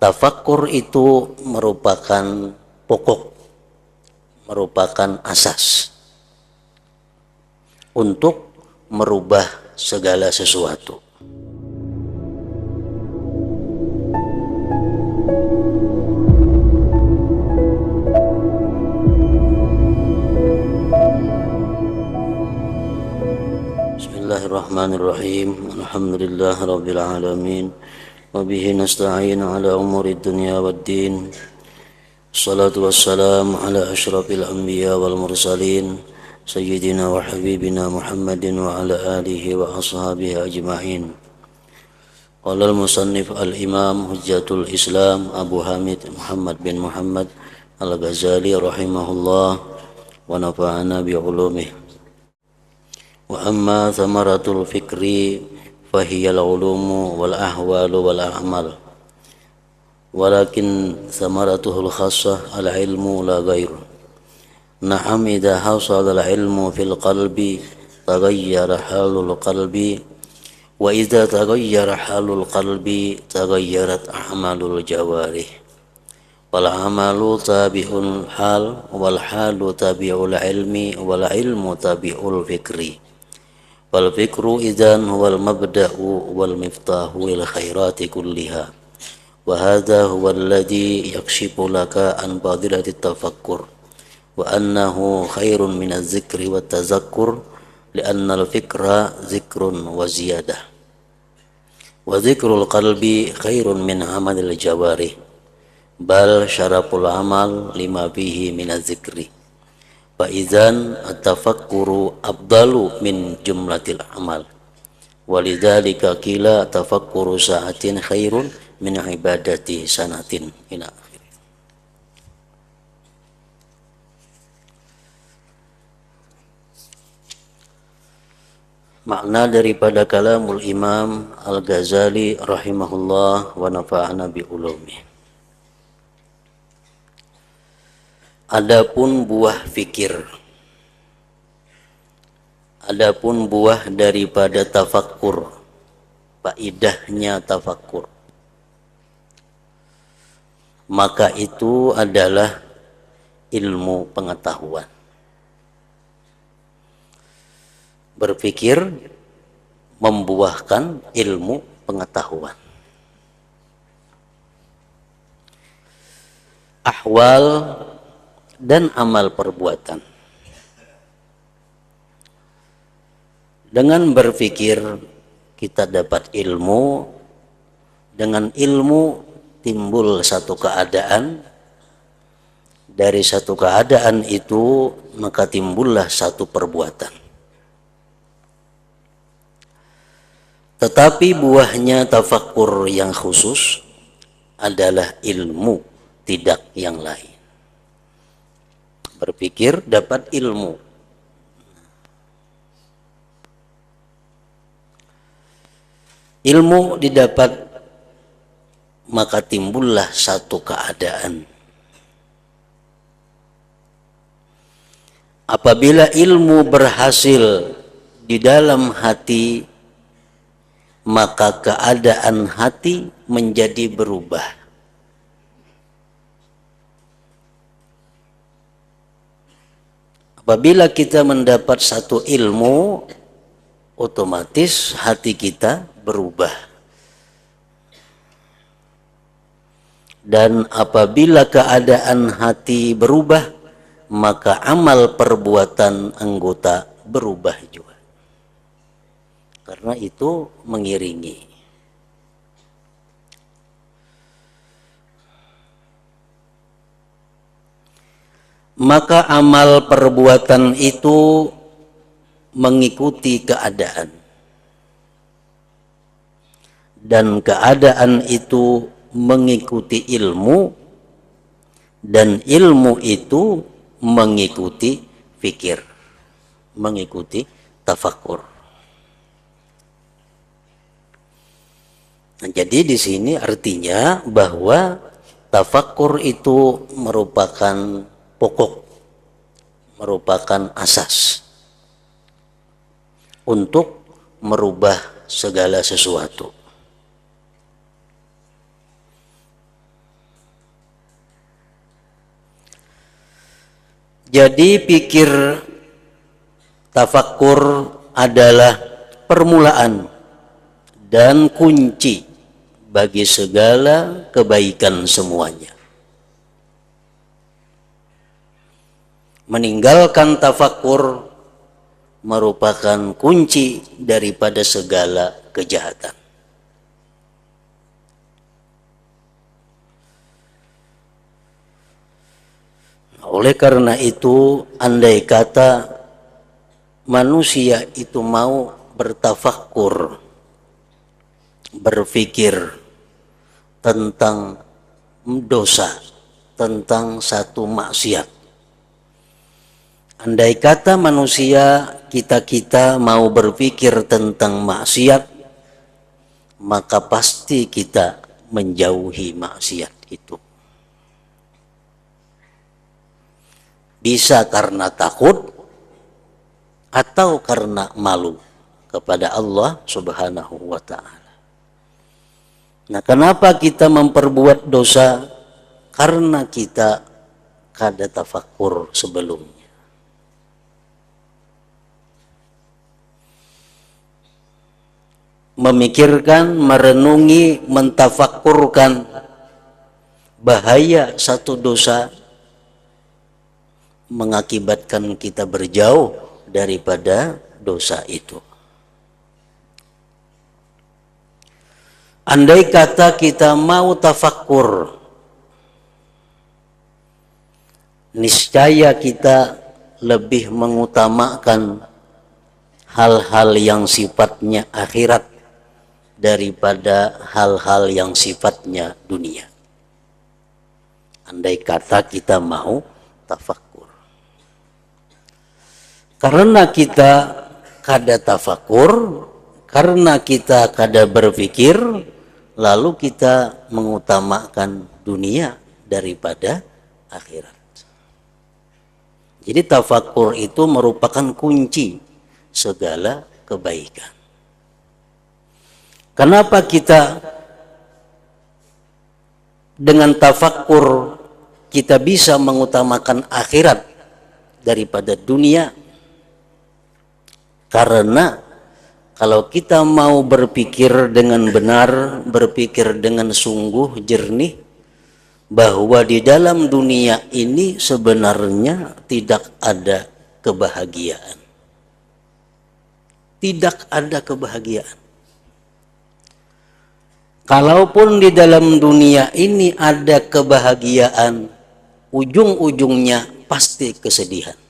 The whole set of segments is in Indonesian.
Tafakkur itu merupakan pokok, merupakan asas untuk merubah segala sesuatu. Bismillahirrahmanirrahim. Alhamdulillah rabbil alamin. Wa bihi nasta'in ala umuri dunya waddin. Salatu wassalamu ala asyrafil anbiya wal mursalin sayyidina wa habibina Muhammadin wa ala alihi wa ashabihi ajma'in. Qala al-musannif al-imam hujjatul Islam Abu Hamid Muhammad bin Muhammad al-Ghazali rahimahullah wa nafa'ana bi ulumihi. Wa amma thamaratul fikri fahiyal ulumu wal ahwalu wal a'mal walakin thamaratuhul khassah al ilmu la ghairu. Na'am idha hasala al ilmu fil qalbi taghayyara halul qalbi wa idha taghayyara halul qalbi taghayyarat a'malul jawarih wal amalu tabi'ul hal wal halu tabi'ul ilmi wal ilmu tabi'ul fikri wal fikru idzan huwal mabda'u wal miftahu lil khairati kulliha wa hadha huwa alladhi yakshifu laka an fadilati tafakkur wa annahu khairun min az-zikri wat tazakkur li'anna al-fikra zikrun wa ziyadah wa zikrul qalbi khairun min amalil jawarih bal syaraful amal lima fihi min az-zikri fa idzan at-tafakkuru afdalu min jumlatil amal walidzalika qila tafakkuru sa'atin khairun min ibadati sanatin ila akhir. Makna daripada kalamul Imam Al-Ghazali rahimahullah wa nafa'ana bi ulumi. Adapun buah fikir, adapun buah daripada tafakkur, faidahnya tafakkur, maka itu adalah ilmu pengetahuan. Berpikir membuahkan ilmu pengetahuan. Ahwal dan amal perbuatan. Dengan berpikir kita dapat ilmu, dengan ilmu timbul satu keadaan, dari satu keadaan itu maka timbullah satu perbuatan. Tetapi buahnya tafakkur yang khusus adalah ilmu, tidak yang lain. Berpikir dapat ilmu. Ilmu didapat maka timbullah satu keadaan. Apabila ilmu berhasil di dalam hati, maka keadaan hati menjadi berubah. Apabila kita mendapat satu ilmu, otomatis hati kita berubah. Dan apabila keadaan hati berubah, maka amal perbuatan anggota berubah juga. Karena itu mengiringi. Maka amal perbuatan itu mengikuti keadaan. Dan keadaan itu mengikuti ilmu, dan ilmu itu mengikuti fikir, mengikuti tafakkur. Nah, jadi di sini artinya bahwa tafakkur itu merupakan pokok, merupakan asas untuk merubah segala sesuatu. Jadi pikir tafakkur adalah permulaan dan kunci bagi segala kebaikan semuanya. Meninggalkan tafakkur merupakan kunci daripada segala kejahatan. Oleh karena itu, andai kata manusia itu mau bertafakkur, berpikir tentang dosa, tentang satu maksiat. Andai kata manusia kita mau berpikir tentang maksiat, maka pasti kita menjauhi maksiat itu. Bisa karena takut atau karena malu kepada Allah Subhanahu wa ta'ala. Nah, kenapa kita memperbuat dosa? Karena kita kada tafakkur sebelumnya. Memikirkan, merenungi, mentafakkurkan bahaya satu dosa mengakibatkan kita berjauh daripada dosa itu. Andai kata kita mau tafakkur, niscaya kita lebih mengutamakan hal-hal yang sifatnya akhirat daripada hal-hal yang sifatnya dunia. Andai kata kita mau tafakkur. Karena kita kada tafakkur, karena kita kada berpikir, lalu kita mengutamakan dunia daripada akhirat. Jadi tafakkur itu merupakan kunci segala kebaikan. Kenapa kita dengan tafakkur kita bisa mengutamakan akhirat daripada dunia? Karena kalau kita mau berpikir dengan benar, berpikir dengan sungguh jernih, bahwa di dalam dunia ini sebenarnya tidak ada kebahagiaan. Tidak ada kebahagiaan. Kalaupun di dalam dunia ini ada kebahagiaan, ujung-ujungnya pasti kesedihan.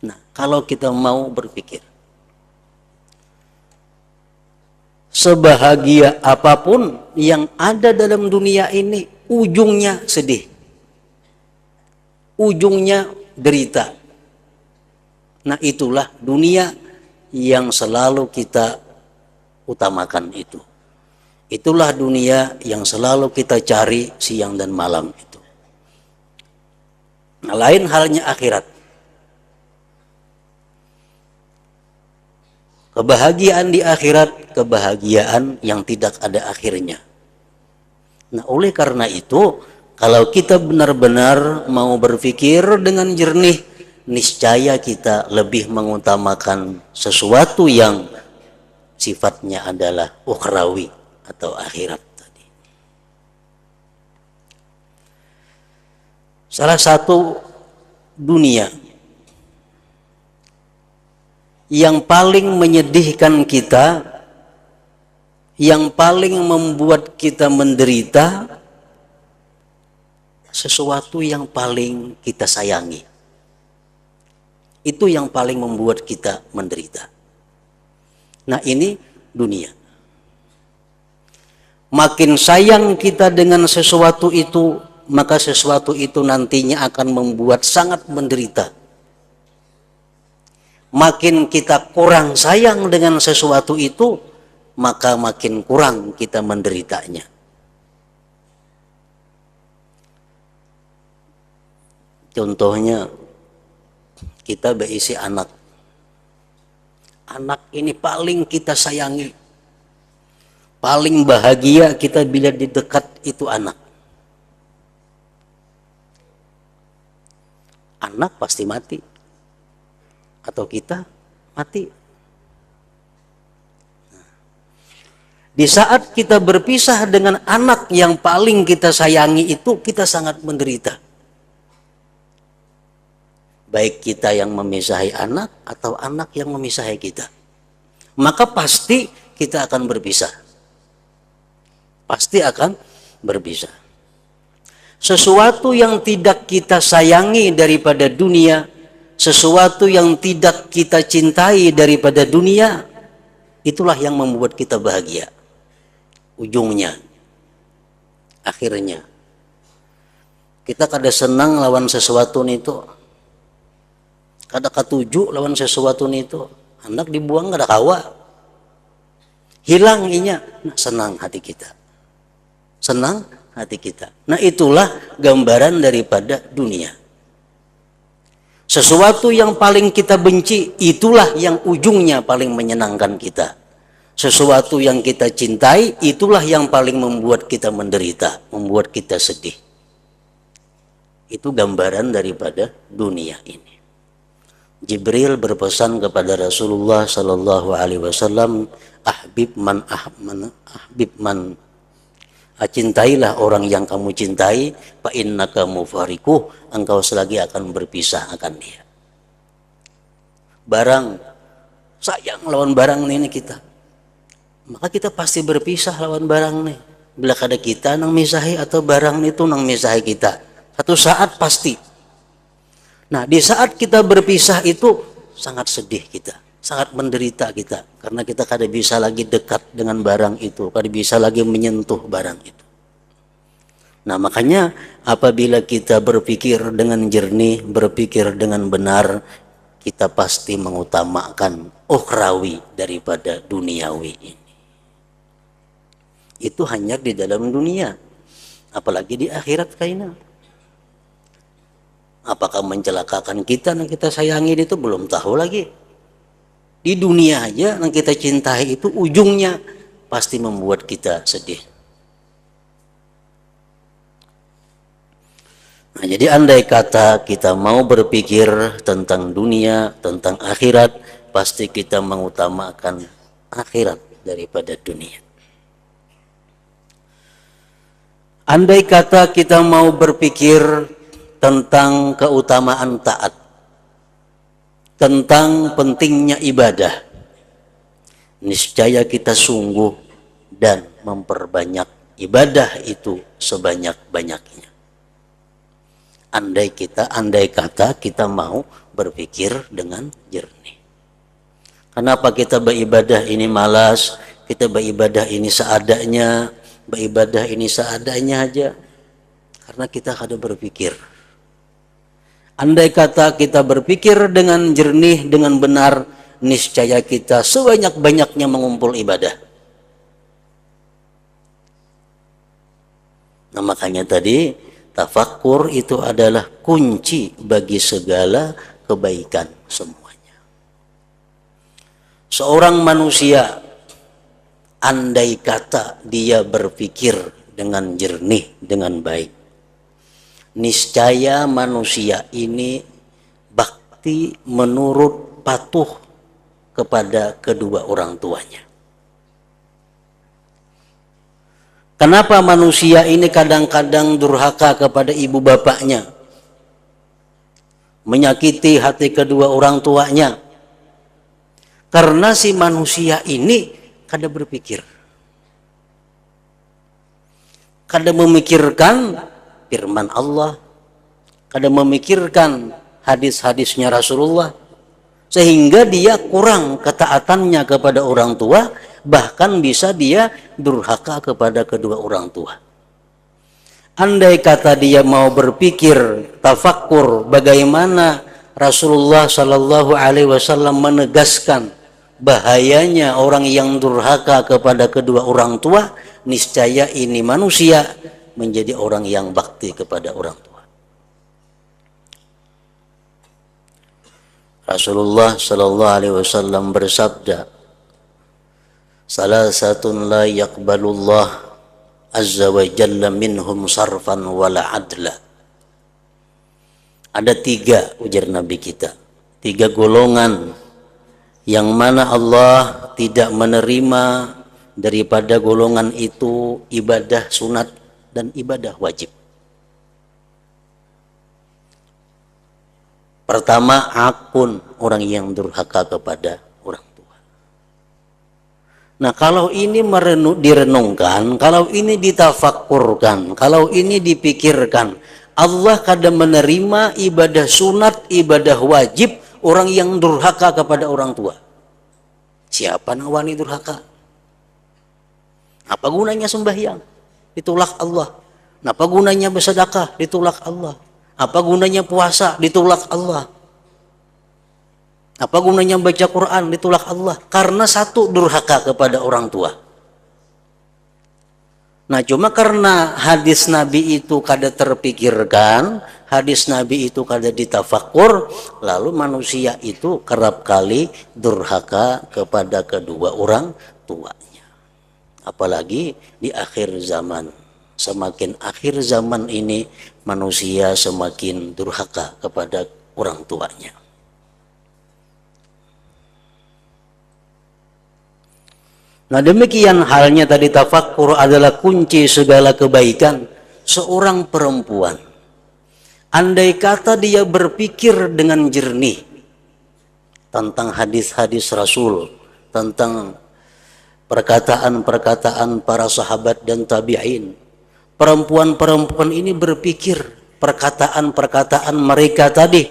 Nah, kalau kita mau berpikir, sebahagia apapun yang ada dalam dunia ini, ujungnya sedih. Ujungnya derita. Nah, itulah dunia yang selalu kita utamakan itu. Itulah dunia yang selalu kita cari siang dan malam itu. Nah, lain halnya akhirat. Kebahagiaan di akhirat, kebahagiaan yang tidak ada akhirnya. Nah, oleh karena itu, kalau kita benar-benar mau berpikir dengan jernih, niscaya kita lebih mengutamakan sesuatu yang sifatnya adalah ukhrawi atau akhirat tadi. Salah satu dunia yang paling menyedihkan kita, yang paling membuat kita menderita, sesuatu yang paling kita sayangi. Itu yang paling membuat kita menderita. Nah, ini dunia. Makin sayang kita dengan sesuatu itu, maka sesuatu itu nantinya akan membuat sangat menderita. Makin kita kurang sayang dengan sesuatu itu, maka makin kurang kita menderitanya. Contohnya, kita berisi anak. Anak ini paling kita sayangi. Paling bahagia kita bila di dekat itu anak. anak pasti mati, atau kita mati. Di saat kita berpisah dengan anak yang paling kita sayangi itu, kita sangat menderita. Baik kita yang memisahi anak atau anak yang memisahi kita. Maka pasti kita akan berpisah. Pasti akan berpisah. Sesuatu yang tidak kita sayangi daripada dunia, sesuatu yang tidak kita cintai daripada dunia, itulah yang membuat kita bahagia. Ujungnya, akhirnya, kita kada senang lawan sesuatu itu, kada katuju lawan sesuatu itu, anak dibuang kada kawa, hilang inya, nah, senang hati kita. Senang hati kita. Nah, itulah gambaran daripada dunia. Sesuatu yang paling kita benci, itulah yang ujungnya paling menyenangkan kita. Sesuatu yang kita cintai, itulah yang paling membuat kita menderita, membuat kita sedih. Itu gambaran daripada dunia ini. Jibril berpesan kepada Rasulullah sallallahu alaihi wasallam, ahbib man cintailah orang yang kamu cintai, fa innaka mufariquh, engkau selagi akan berpisah akan dia. Barang sayang lawan barang ini kita, maka kita pasti berpisah lawan barang nih. Bila kada kita nang misahi atau barang itu nang misahi kita, satu saat pasti. Nah, di saat kita berpisah itu sangat sedih kita, sangat menderita kita, karena kita kada bisa lagi dekat dengan barang itu, kada bisa lagi menyentuh barang itu. Nah, makanya apabila kita berpikir dengan jernih, berpikir dengan benar, kita pasti mengutamakan ukhrawi daripada duniawi ini. Itu hanya di dalam dunia, apalagi di akhirat kaina. Apakah mencelakakan kita yang kita sayangi itu belum tahu lagi. Di dunia aja yang kita cintai itu ujungnya pasti membuat kita sedih. Nah, jadi andai kata kita mau berpikir tentang dunia, tentang akhirat, pasti kita mengutamakan akhirat daripada dunia. Andai kata kita mau berpikir tentang keutamaan taat, tentang pentingnya ibadah, niscaya kita sungguh dan memperbanyak ibadah itu sebanyak-banyaknya. Andai kata kita mau berpikir dengan jernih. Kenapa kita beribadah ini malas, kita beribadah ini seadanya, beribadah ini seadanya aja? Karena kita kada berpikir. Andai kata kita berpikir dengan jernih, dengan benar, niscaya kita sebanyak-banyaknya mengumpul ibadah. Nah, makanya tadi tafakkur itu adalah kunci bagi segala kebaikan semuanya. Seorang manusia, andai kata dia berpikir dengan jernih, dengan baik, niscaya manusia ini bakti menurut patuh kepada kedua orang tuanya. Kenapa manusia ini kadang-kadang durhaka kepada ibu bapaknya, menyakiti hati kedua orang tuanya? Karena si manusia ini kada berpikir, kada memikirkan firman Allah, kada memikirkan hadis-hadisnya Rasulullah, sehingga dia kurang ketaatannya kepada orang tua, bahkan bisa dia durhaka kepada kedua orang tua. Andai kata dia mau berpikir, tafakkur bagaimana Rasulullah Shallallahu Alaihi Wasallam menegaskan bahayanya orang yang durhaka kepada kedua orang tua, niscaya ini manusia menjadi orang yang bakti kepada orang tua. Rasulullah Shallallahu Alaihi Wasallam bersabda, salasatun la yaqbalullah azza wa jalla minhum sarfan wala adla, Ada 3 ujar Nabi kita, 3 golongan yang mana Allah tidak menerima daripada golongan itu ibadah sunat dan ibadah wajib. Pertama, akun, orang yang durhaka kepada orang tua. Nah, kalau ini direnungkan, kalau ini ditafakkurkan, kalau ini dipikirkan, Allah kadang menerima ibadah sunat, ibadah wajib orang yang durhaka kepada orang tua. Siapa yang wani durhaka? Apa gunanya sembahyang? Ditolak Allah. Apa gunanya bersedekah? Ditolak Allah. Apa gunanya puasa? Ditolak Allah. Apa gunanya baca Quran? Ditolak Allah. Karena satu, durhaka kepada orang tua. Nah, cuma karena hadis Nabi itu kada terpikirkan, hadis Nabi itu kada ditafakkur, lalu manusia itu kerap kali durhaka kepada kedua orang tuanya. Apalagi di akhir zaman. Semakin akhir zaman ini, manusia semakin durhaka kepada orang tuanya. Nah, demikian halnya tadi tafakkur adalah kunci segala kebaikan seorang perempuan. Andai kata dia berpikir dengan jernih tentang hadis-hadis Rasul, tentang perkataan-perkataan para sahabat dan tabi'in, perempuan-perempuan ini berpikir perkataan-perkataan mereka tadi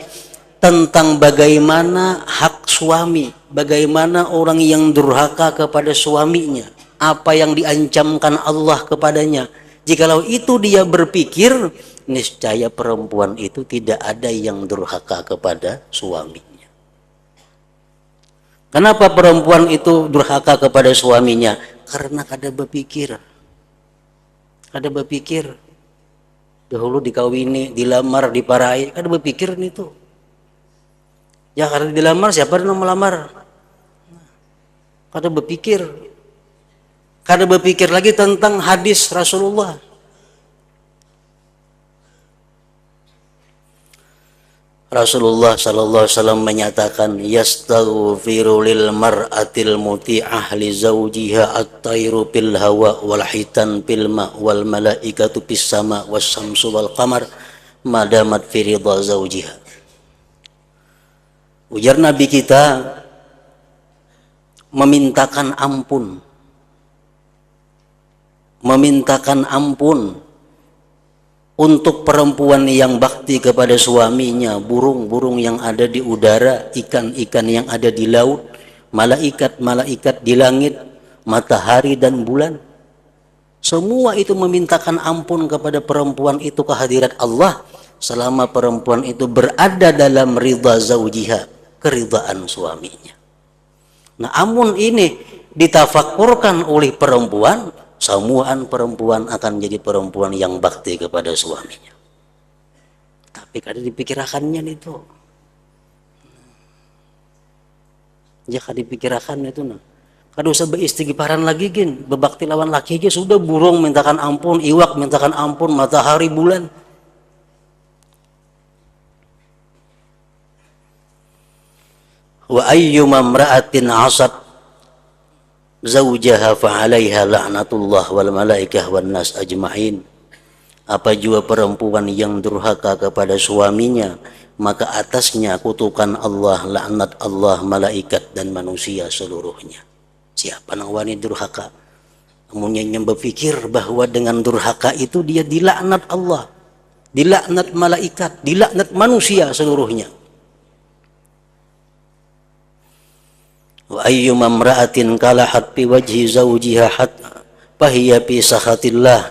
tentang bagaimana hak suami, bagaimana orang yang durhaka kepada suaminya, apa yang diancamkan Allah kepadanya. Jikalau itu dia berpikir, niscaya perempuan itu tidak ada yang durhaka kepada suaminya. Kenapa perempuan itu durhaka kepada suaminya? Karena kada berpikir. Kada berpikir. Dahulu dikawini, dilamar, diparahi, kada berpikir itu. Ya karena dilamar, siapa yang melamar? Kada berpikir. Kada berpikir lagi tentang hadis Rasulullah. Rasulullah sallallahu alaihi wasallam menyatakan, yastaghfiru lil mar'atil muti'ah li zawjiha at-tayru fil hawa wal hitan fil ma wal malaikatu fis sama was syamsu wal qamar madamat fi ridha zawjiha. Ujar Nabi kita, memintakan ampun untuk perempuan yang bakti kepada suaminya, burung-burung yang ada di udara, ikan-ikan yang ada di laut, malaikat-malaikat di langit, matahari dan bulan. Semua itu memintakan ampun kepada perempuan itu ke hadirat Allah selama perempuan itu berada dalam ridha zaujiha, keridhaan suaminya. Nah, amun ini ditafakkurkan oleh perempuan, semuaan perempuan akan jadi perempuan yang bakti kepada suaminya. Tapi kada dipikirkannya itu. Jika dipikirkan itu, nah, kada usah beristighfaran lagi gin, berbakti lawan laki aja sudah, burung mintakan ampun, iwak mintakan ampun, matahari, bulan. Wa ayyuma imra'atin 'asat zaujaha fa 'alaiha la'natullah wal malaikah wan nas ajma'in. Apa jua perempuan yang durhaka kepada suaminya, maka atasnya kutukan Allah, laknat Allah, malaikat dan manusia seluruhnya. Siapa yang wani durhaka? Amunnya yang berpikir bahwa dengan durhaka itu dia dilaknat Allah, dilaknat malaikat, dilaknat manusia seluruhnya. Wa ayyuma imra'atin kalahat fi wajhi zawjiha hatta fahiya fi sakhatillah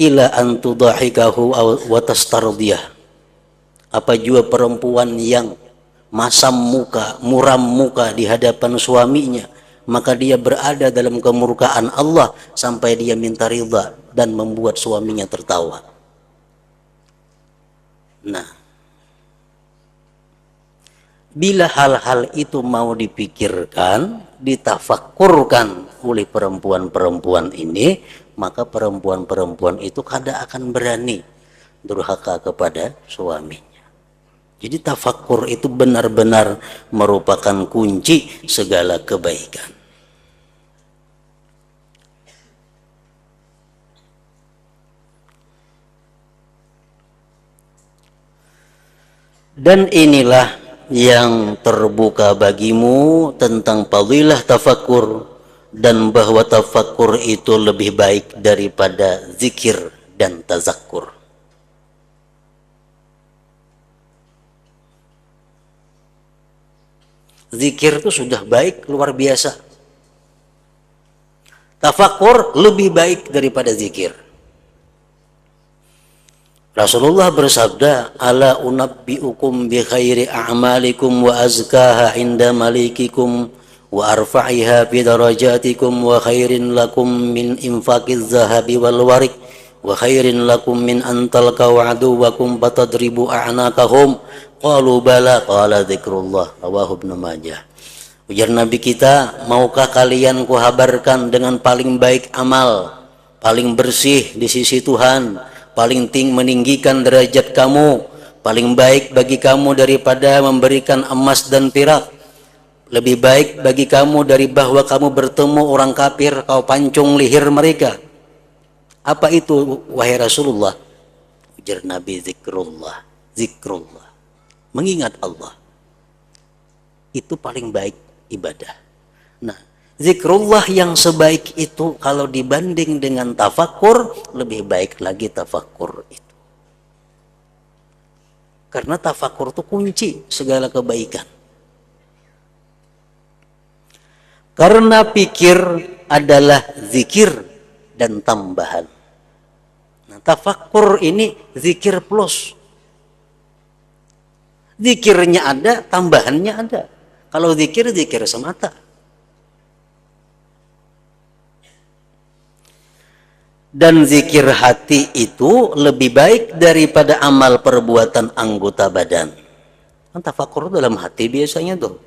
ila an tudahikahu wa tastardiyah. Apa jua perempuan yang muram muka di hadapan suaminya, maka dia berada dalam kemurkaan Allah sampai dia minta ridha dan membuat suaminya tertawa. Nah, bila hal-hal itu mau dipikirkan, ditafakkurkan oleh perempuan-perempuan ini, maka perempuan-perempuan itu kada akan berani durhaka kepada suaminya. Jadi tafakkur itu benar-benar merupakan kunci segala kebaikan. Dan inilah yang terbuka bagimu tentang fadilah tafakkur, dan bahwa tafakkur itu lebih baik daripada zikir dan tazakkur. Zikir itu sudah baik luar biasa. Tafakkur lebih baik daripada zikir. Rasulullah bersabda, ala unabbiukum bi khairi a'malikum wa azkaha inda malikikum wa arfa'iha fi darajatikum wa khairin lakum min infaqiz zahabi wal warik wa khairin lakum min an talqaw aduwakum fatadribu a'naqahum. Qalu bala, qala dzikrullah, rawahu Ibnu Majah. Ujar Nabi kita, maukah kalian kuhabarkan dengan paling baik amal, paling bersih di sisi Tuhan, paling meninggikan derajat kamu, paling baik bagi kamu daripada memberikan emas dan perak, lebih baik bagi kamu dari bahwa kamu bertemu orang kafir, kau pancung leher mereka. Apa itu wahai Rasulullah? Ujar Nabi, zikrullah, zikrullah, mengingat Allah. Itu paling baik ibadah. Nah, zikrullah yang sebaik itu kalau dibanding dengan tafakkur, lebih baik lagi tafakkur itu. Karena tafakkur itu kunci segala kebaikan. Karena pikir adalah zikir dan tambahan. Nah, tafakkur ini zikir plus. Zikirnya ada, tambahannya ada. Kalau zikir, zikir semata. Dan zikir hati itu lebih baik daripada amal perbuatan anggota badan. Kan tafakkur dalam hati biasanya tuh.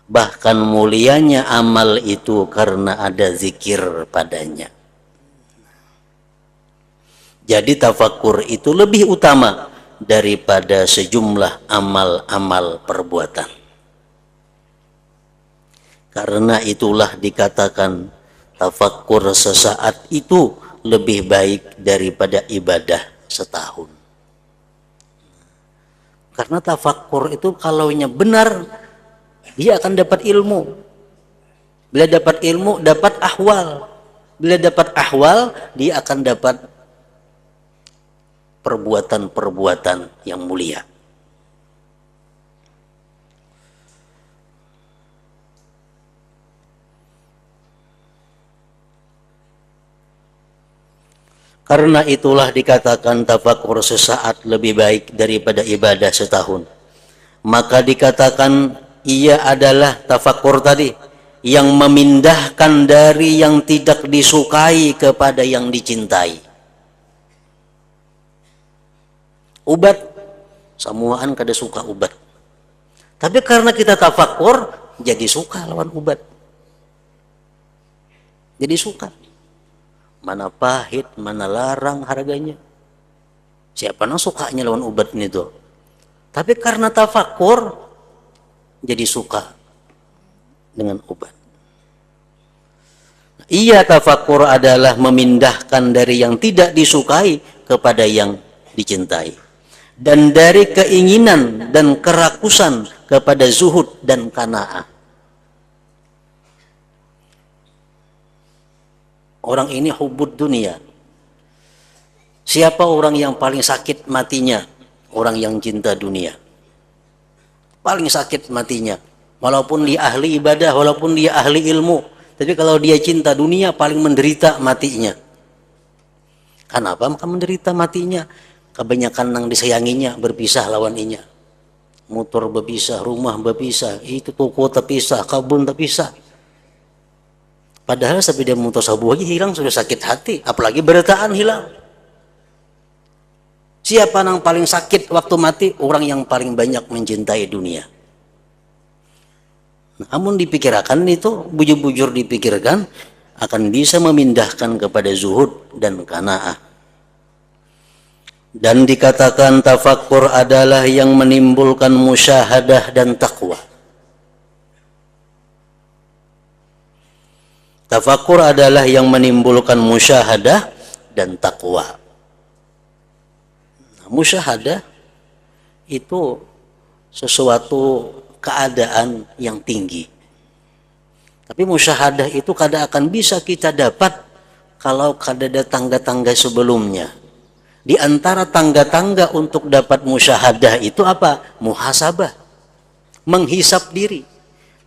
Bahkan mulianya amal itu karena ada zikir padanya. Jadi tafakkur itu lebih utama daripada sejumlah amal-amal perbuatan. Karena itulah dikatakan tafakkur sesaat itu lebih baik daripada ibadah setahun. Karena tafakkur itu kalaunya benar, dia akan dapat ilmu. Bila dapat ilmu, dapat ahwal. Bila dapat ahwal, dia akan dapat perbuatan-perbuatan yang mulia. Karena itulah dikatakan tafakkur sesaat lebih baik daripada ibadah setahun. Maka dikatakan ia adalah tafakkur tadi yang memindahkan dari yang tidak disukai kepada yang dicintai. Ubat, samuaan kada suka ubat. Tapi karena kita tafakkur, jadi suka lawan ubat. Jadi suka. Mana pahit, mana larang harganya. Siapa yang sukanya lawan ubat ini tuh? Tapi karena tafakkur, jadi suka dengan obat. Iya, tafakkur adalah memindahkan dari yang tidak disukai kepada yang dicintai. Dan dari keinginan dan kerakusan kepada zuhud dan qanaah. Orang ini hubud dunia. Siapa orang yang paling sakit matinya? Orang yang cinta dunia. Paling sakit matinya. Walaupun dia ahli ibadah, walaupun dia ahli ilmu. Tapi kalau dia cinta dunia, paling menderita matinya. Kenapa maka menderita matinya? Kebanyakan yang disayanginya berpisah lawan inya. Motor berpisah, rumah berpisah, itu toko terpisah, kebun terpisah. Padahal sampai dia motor sabu aja hilang sudah sakit hati, apalagi bertaan hilang. Siapa yang paling sakit waktu mati? Orang yang paling banyak mencintai dunia. Namun dipikirkan itu, bujur-bujur dipikirkan, akan bisa memindahkan kepada zuhud dan qanaah. Dan dikatakan tafakkur adalah yang menimbulkan musyahadah dan takwa. Tafakkur adalah yang menimbulkan musyahadah dan takwa. Nah, musyahadah itu sesuatu keadaan yang tinggi. Tapi musyahadah itu kadang akan bisa kita dapat kalau ada tangga-tangga sebelumnya. Di antara tangga-tangga untuk dapat musyahadah itu apa? Muhasabah. Menghisap diri.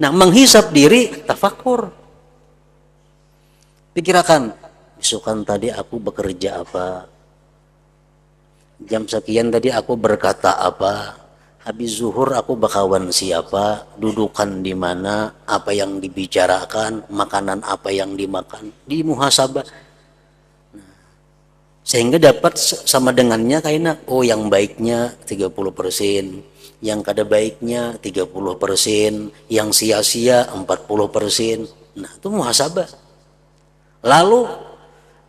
Nah, menghisap diri tafakkur. Pikirkan, besokan tadi aku bekerja apa? Jam sekian tadi aku berkata apa? Habis zuhur aku bakawan siapa? Dudukan di mana? Apa yang dibicarakan? Makanan apa yang dimakan? Di muhasabah. Sehingga dapat sama dengannya kayaknya, oh yang baiknya 30%, yang kada baiknya 30%, yang sia-sia 40%. Nah, itu muhasabah. Lalu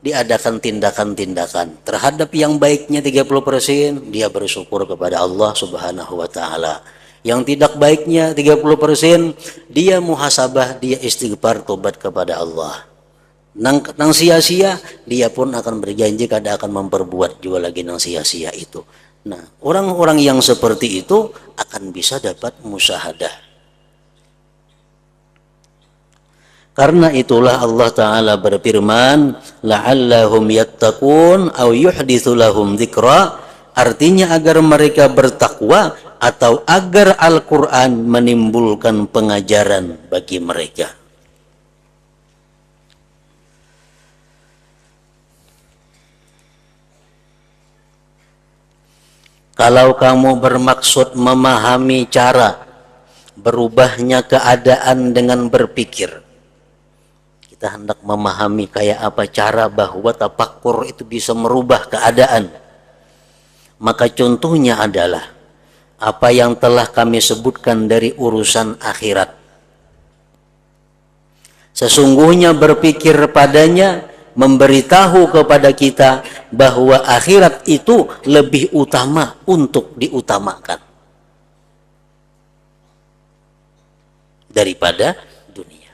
diadakan tindakan-tindakan terhadap yang baiknya 30%, dia bersyukur kepada Allah Subhanahu wa taala. Yang tidak baiknya 30%, dia muhasabah, dia istighfar tobat kepada Allah. Nang sia-sia, dia pun akan berjanji kada akan memperbuat juga lagi nang sia-sia itu. Nah, orang-orang yang seperti itu akan bisa dapat musyahadah. Karena itulah Allah Ta'ala berfirman, la'allahum yattaqun aw yuhditsu lahum dzikra, artinya agar mereka bertakwa atau agar Al-Qur'an menimbulkan pengajaran bagi mereka. Kalau kamu bermaksud memahami cara berubahnya keadaan dengan berpikir, kita hendak memahami kayak apa cara bahwa tafakkur itu bisa merubah keadaan. Maka contohnya adalah apa yang telah kami sebutkan dari urusan akhirat. Sesungguhnya berpikir padanya memberitahu kepada kita bahwa akhirat itu lebih utama untuk diutamakan daripada dunia.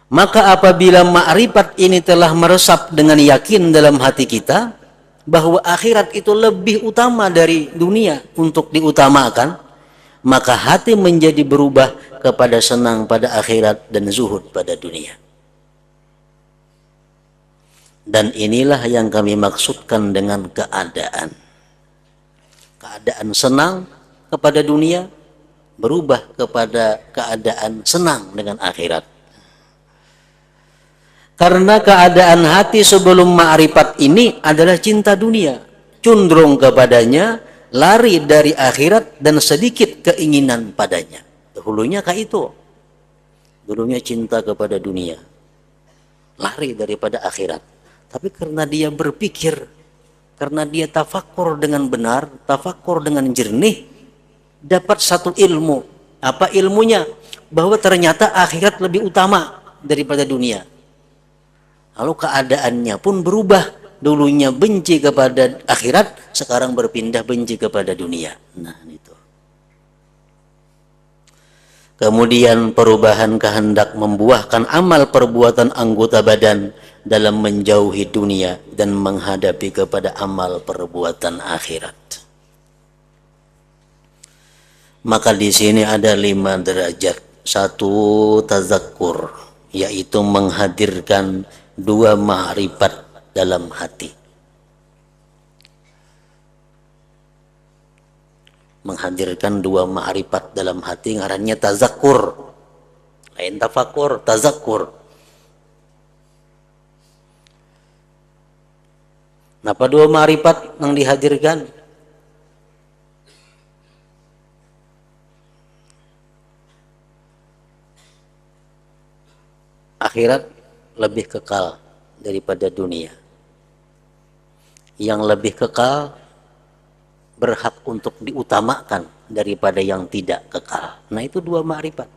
Maka apabila ma'rifat ini telah meresap dengan yakin dalam hati kita bahwa akhirat itu lebih utama dari dunia untuk diutamakan, maka hati menjadi berubah kepada senang pada akhirat dan zuhud pada dunia. Dan inilah yang kami maksudkan dengan keadaan. Keadaan senang kepada dunia berubah kepada keadaan senang dengan akhirat. Karena keadaan hati sebelum ma'rifat ini adalah cinta dunia, cenderung kepadanya, lari dari akhirat dan sedikit keinginan padanya. Dahulunya kayak itu. Dulunya cinta kepada dunia, lari daripada akhirat. Tapi karena dia berpikir, karena dia tafakkur dengan benar, tafakkur dengan jernih, dapat satu ilmu. Apa ilmunya? Bahwa ternyata akhirat lebih utama daripada dunia. Lalu keadaannya pun berubah. Dulunya benci kepada akhirat, sekarang berpindah benci kepada dunia. Nah, itu. Kemudian perubahan kehendak membuahkan amal perbuatan anggota badan dalam menjauhi dunia dan menghadapi kepada amal perbuatan akhirat. Maka di sini ada 5 derajat. 1, tazakkur, yaitu menghadirkan 2 ma'rifat dalam hati. Menghadirkan 2 ma'rifat dalam hati ngarannya tazakkur. Lain tafakkur, tazakkur. Napa 2 ma'rifat yang dihadirkan? Akhirat lebih kekal daripada dunia. Yang lebih kekal berhak untuk diutamakan daripada yang tidak kekal. Nah, itu 2 ma'rifat.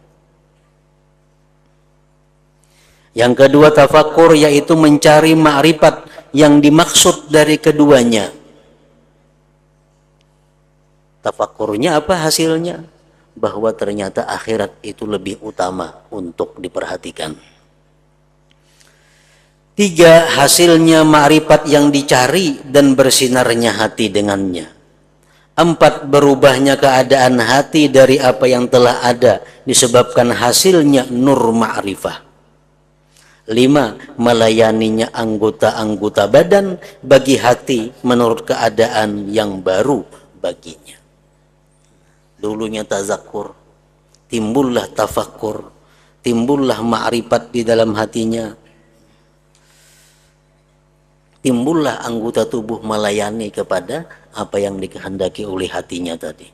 Yang kedua tafakkur, yaitu mencari ma'rifat yang dimaksud dari keduanya? Tafakkurnya apa hasilnya? Bahwa ternyata akhirat itu lebih utama untuk diperhatikan. 3, hasilnya ma'rifat yang dicari dan bersinarnya hati dengannya. 4, berubahnya keadaan hati dari apa yang telah ada disebabkan hasilnya nur ma'rifah. 5, melayaninya anggota-anggota badan bagi hati menurut keadaan yang baru baginya. Dulunya tazakkur, timbullah tafakkur, timbullah ma'rifat di dalam hatinya, timbullah anggota tubuh melayani kepada apa yang dikehendaki oleh hatinya tadi.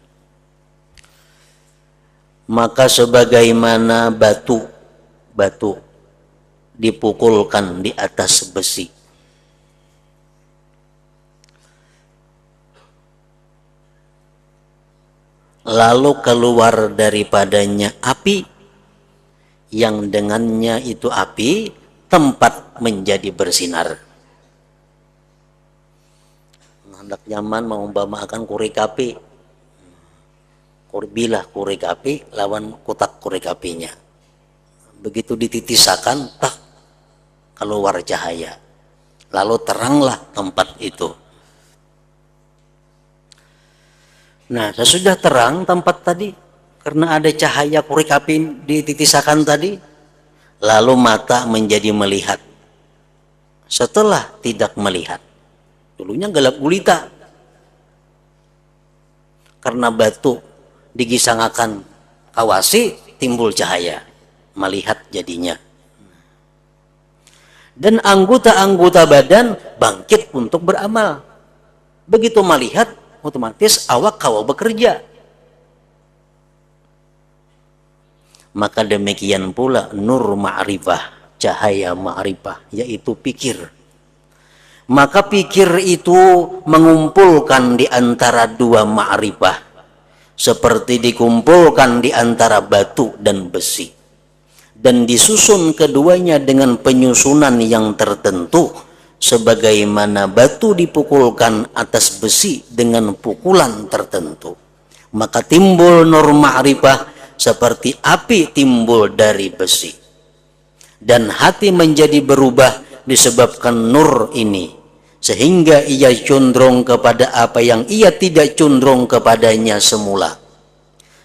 Maka sebagaimana batu dipukulkan di atas besi, lalu keluar daripadanya api, yang dengannya itu api tempat menjadi bersinar. Hendak nyaman mau umpamakan korek api, bilah korek api lawan kotak korek apinya, begitu dititisakan, tak keluar cahaya, lalu teranglah tempat itu. Nah, sesudah terang tempat tadi, karena ada cahaya korek api dititisakan tadi, lalu mata menjadi melihat. Setelah tidak melihat, dulunya gelap gulita, karena batu digisangakan kawasi, timbul cahaya, melihat jadinya. Dan anggota-anggota badan bangkit untuk beramal. Begitu melihat, otomatis awak kawal bekerja. Maka demikian pula nur ma'rifah, cahaya ma'rifah, yaitu pikir. Maka pikir itu mengumpulkan di antara dua ma'rifah, seperti dikumpulkan di antara batu dan besi, dan disusun keduanya dengan penyusunan yang tertentu, sebagaimana batu dipukulkan atas besi dengan pukulan tertentu. Maka timbul nur ma'rifah seperti api timbul dari besi, dan hati menjadi berubah disebabkan nur ini, sehingga ia condong kepada apa yang ia tidak condong kepadanya semula,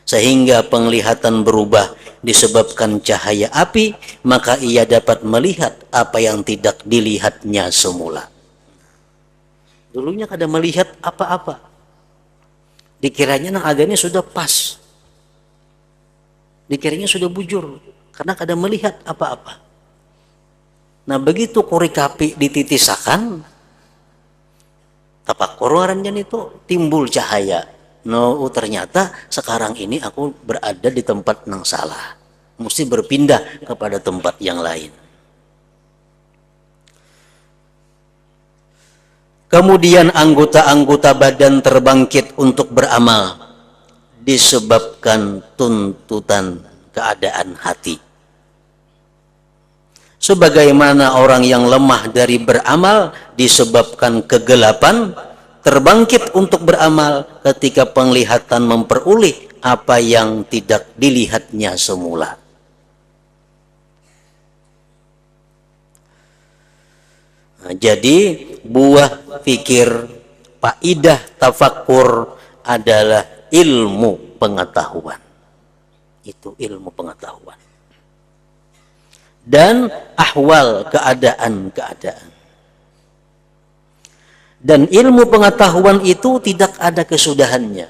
sehingga penglihatan berubah disebabkan cahaya api, maka ia dapat melihat apa yang tidak dilihatnya semula. Dulunya kada melihat apa-apa, dikiranya nang adanya sudah pas, dikiranya sudah bujur, karena kada melihat apa-apa. Nah, begitu korek api dititisakan, tafakkur ngarannya itu timbul cahaya. No, ternyata sekarang ini aku berada di tempat yang salah, mesti berpindah kepada tempat yang lain. Kemudian anggota-anggota badan terbangkit untuk beramal disebabkan tuntutan keadaan hati. Sebagaimana orang yang lemah dari beramal disebabkan kegelapan, terbangkit untuk beramal ketika penglihatan memperoleh apa yang tidak dilihatnya semula. Nah, jadi buah fikir, faidah tafakkur adalah ilmu pengetahuan. Itu ilmu pengetahuan. Dan ahwal, keadaan-keadaan. Dan ilmu pengetahuan itu tidak ada kesudahannya.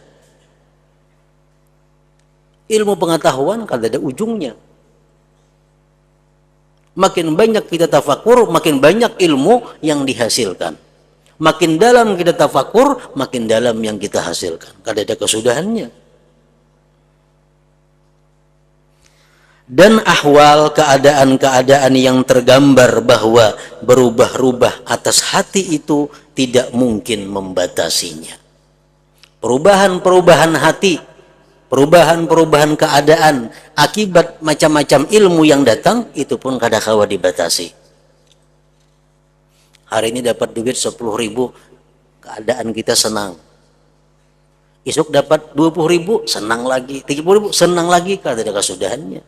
Ilmu pengetahuan kada ada ujungnya. Makin banyak kita tafakur, makin banyak ilmu yang dihasilkan. Makin dalam kita tafakur, makin dalam yang kita hasilkan. Kada ada kesudahannya. Dan ahwal, keadaan-keadaan yang tergambar bahwa berubah-ubah atas hati itu tidak mungkin membatasinya. Perubahan-perubahan hati, perubahan-perubahan keadaan akibat macam-macam ilmu yang datang, itu pun kada kawa dibatasi. Hari ini dapat duit 10.000, keadaan kita senang. Esok dapat 20.000, senang lagi. 30.000, senang lagi. Kada ada kesudahannya.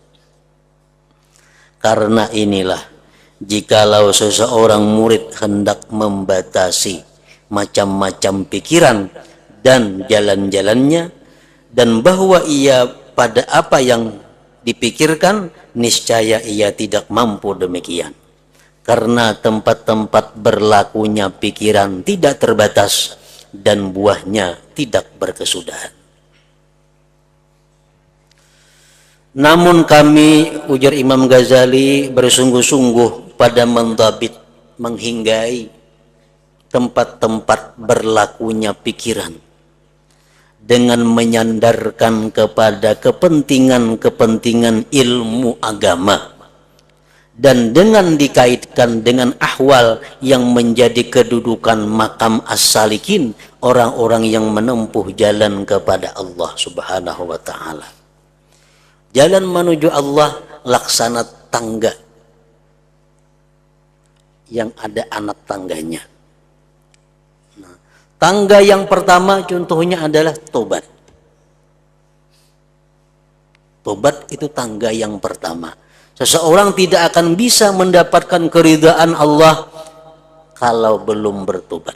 Karena inilah, jikalau seseorang murid hendak membatasi macam-macam pikiran dan jalan-jalannya, dan bahwa ia pada apa yang dipikirkan, niscaya ia tidak mampu demikian. Karena tempat-tempat berlakunya pikiran tidak terbatas dan buahnya tidak berkesudahan. Namun kami, ujar Imam Ghazali, bersungguh-sungguh pada mendhabit, menghinggai tempat-tempat berlakunya pikiran dengan menyandarkan kepada kepentingan-kepentingan ilmu agama, dan dengan dikaitkan dengan ahwal yang menjadi kedudukan makam as-salikin, orang-orang yang menempuh jalan kepada Allah Subhanahu wa ta'ala. Jalan menuju Allah laksana tangga yang ada anak tangganya. Nah, tangga yang pertama contohnya adalah tobat. Tobat itu tangga yang pertama. Seseorang tidak akan bisa mendapatkan keridhaan Allah kalau belum bertobat.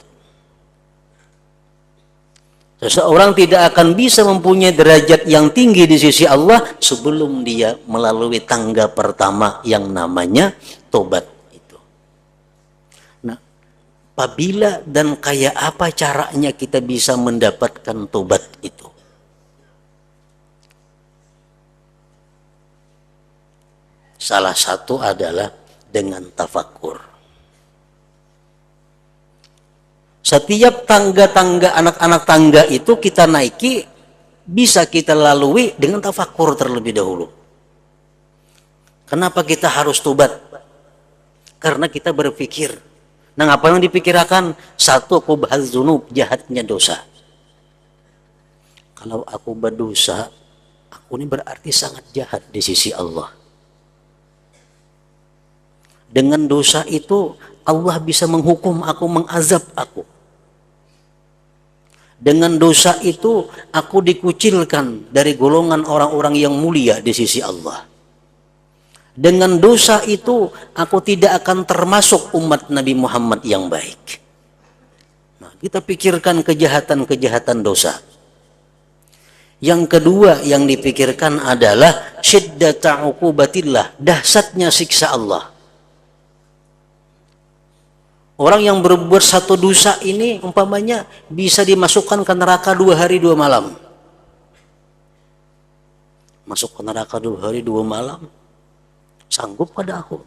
Seseorang tidak akan bisa mempunyai derajat yang tinggi di sisi Allah sebelum dia melalui tangga pertama yang namanya tobat itu. Nah, apabila dan kayak apa caranya kita bisa mendapatkan tobat itu? Salah satu adalah dengan tafakkur. Setiap tangga-tangga, anak-anak tangga itu kita naiki, bisa kita lalui dengan tafakkur terlebih dahulu. Kenapa kita harus tobat? Karena kita berpikir. Nah, apa yang dipikirkan? Satu, qubhaz dzunub, jahatnya dosa. Kalau aku berdosa, aku ini berarti sangat jahat di sisi Allah. Dengan dosa itu Allah bisa menghukum aku, mengazab aku. Dengan dosa itu aku dikucilkan dari golongan orang-orang yang mulia di sisi Allah. Dengan dosa itu aku tidak akan termasuk umat Nabi Muhammad yang baik. Nah, kita pikirkan kejahatan-kejahatan dosa. Yang kedua yang dipikirkan adalah syiddata uqubatillah, dahsyatnya siksa Allah. Orang yang berbuat satu dosa ini umpamanya bisa dimasukkan ke neraka 2 hari 2 malam. Masuk ke neraka 2 hari 2 malam. Sanggup pada aku?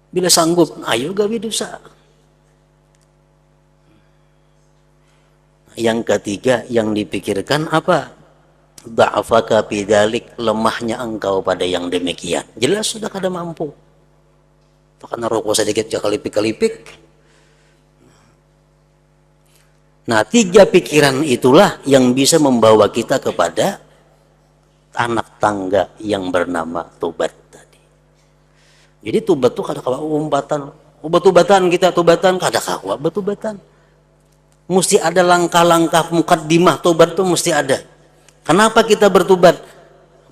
Bila sanggup, ayo gawe dosa. Yang ketiga yang dipikirkan apa? Da'afaka bidzalik, lemahnya engkau pada yang demikian. Jelas sudah kada mampu. Karena rokok sedikit ya kalipik-kalipik. Nah, 3 pikiran itulah yang bisa membawa kita kepada anak tangga yang bernama tobat tadi. Jadi tobat itu kada kawa umpatan. Obat-obatan kita tobatan kada kawa betobatan. Mesti ada langkah-langkah mukaddimah tobat itu mesti ada. Kenapa kita bertobat?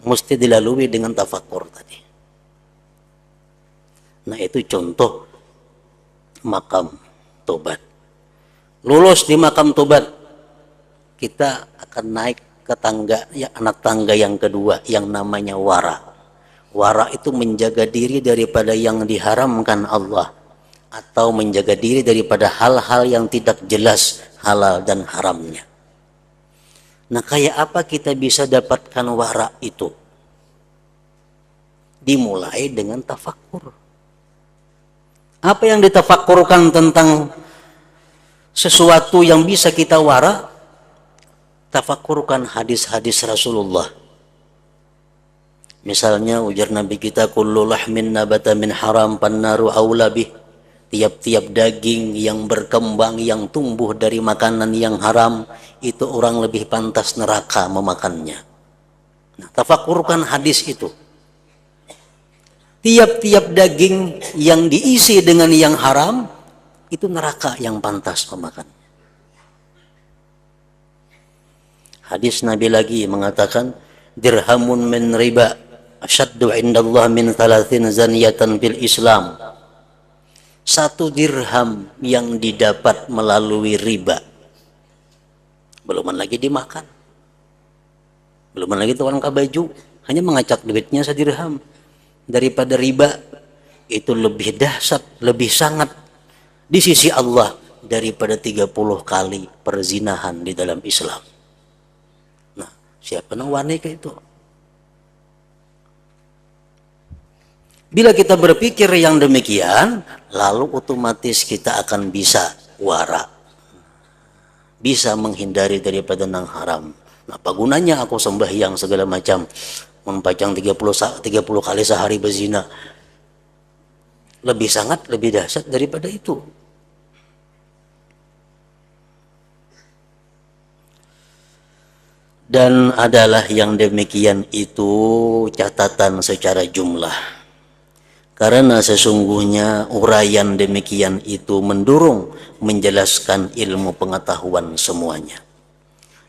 Mesti dilalui dengan tafakkur tadi. Nah, itu contoh makam tobat. Lulus di makam tobat, kita akan naik ke tangga, ya, anak tangga yang kedua yang namanya wara. Wara itu menjaga diri daripada yang diharamkan Allah, atau menjaga diri daripada hal-hal yang tidak jelas halal dan haramnya. Nah, kayak apa kita bisa dapatkan wara itu? Dimulai dengan tafakkur. Apa yang ditafakkurkan tentang sesuatu yang bisa kita wara? Tafakkurkan hadis-hadis Rasulullah. Misalnya ujar Nabi kita, kullu lahmin nabata min haram pannaru aula bih. Tiap-tiap daging yang berkembang, yang tumbuh dari makanan yang haram, itu orang lebih pantas neraka memakannya. Nah, tafakkurkan hadis itu. Tiap-tiap daging yang diisi dengan yang haram, itu neraka yang pantas memakan. Hadis Nabi lagi mengatakan, dirhamun min riba asyaddu indallah min 30 zaniyatan fil Islam. 1 dirham yang didapat melalui riba, belum lagi dimakan, belum lagi tukang baju, hanya mengacak duitnya 1 dirham. Daripada riba, itu lebih dahsyat, lebih sangat di sisi Allah daripada 30 kali perzinahan di dalam Islam. Nah, siapa yang wanita itu? Bila kita berpikir yang demikian, lalu otomatis kita akan bisa wara, bisa menghindari daripada yang haram. Nah, apa gunanya aku sembahyang segala macam, membaca 30 kali sehari berzina? Lebih sangat, lebih dahsyat daripada itu. Dan adalah yang demikian itu catatan secara jumlah. Karena sesungguhnya uraian demikian itu mendorong menjelaskan ilmu pengetahuan semuanya.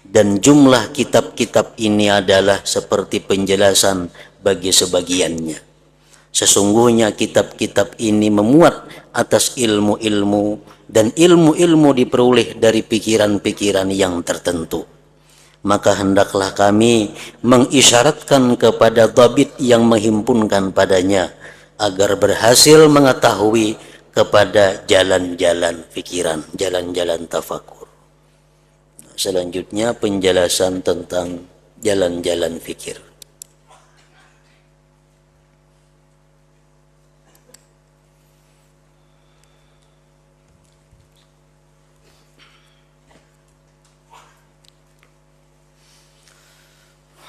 Dan jumlah kitab-kitab ini adalah seperti penjelasan bagi sebagiannya. Sesungguhnya kitab-kitab ini memuat atas ilmu-ilmu, dan ilmu-ilmu diperoleh dari pikiran-pikiran yang tertentu. Maka hendaklah kami mengisyaratkan kepada dhabit yang menghimpunkan padanya, agar berhasil mengetahui kepada jalan-jalan pikiran, jalan-jalan tafakur. Selanjutnya penjelasan tentang jalan-jalan fikir.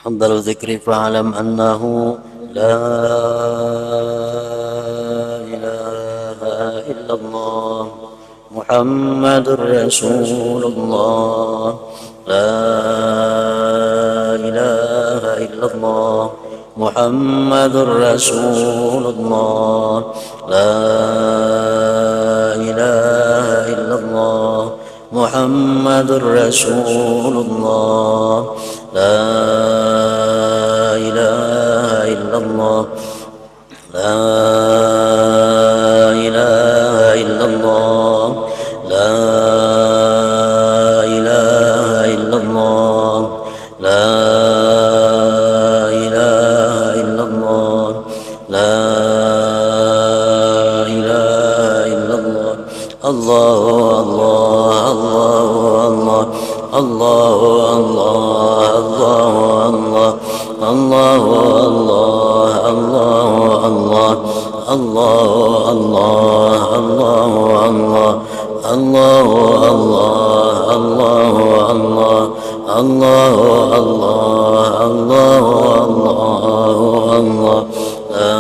Afdhalu dzikri fa'lam annahu la ilaha illallah Muhammadur Rasulullah. La ilaha illallah Muhammadur Rasulullah. La ilaha illallah Muhammadur Rasulullah. La ilaha illallah. La ilaha illallah. La ilaha illallah. La ilaha illallah. La ilaha illallah. Allahu Allah, Allahu Allah, Allahu Allah, Allahu Allah, Allahu Allah, Allahu Allah, Allahu Allah, Allahu Allah, Allahu Allah, Allahu Allah. La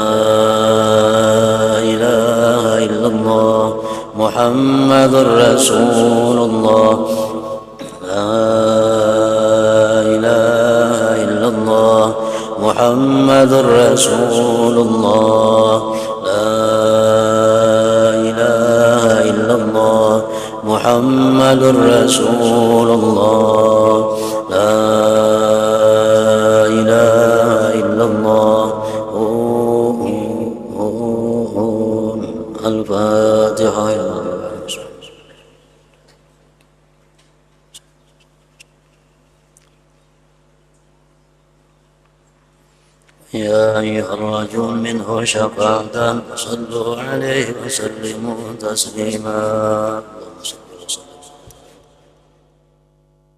ilaha illallah Muhammadur Rasulullah. La ilaha illallah Muhammadur Rasulullah. La ilaha illallah Muhammadur Rasulullah. La ilaha illallah. Al-Fatiha. يا أيها الرجل منه شفاعة صلوا عليه وسلموا تسليما.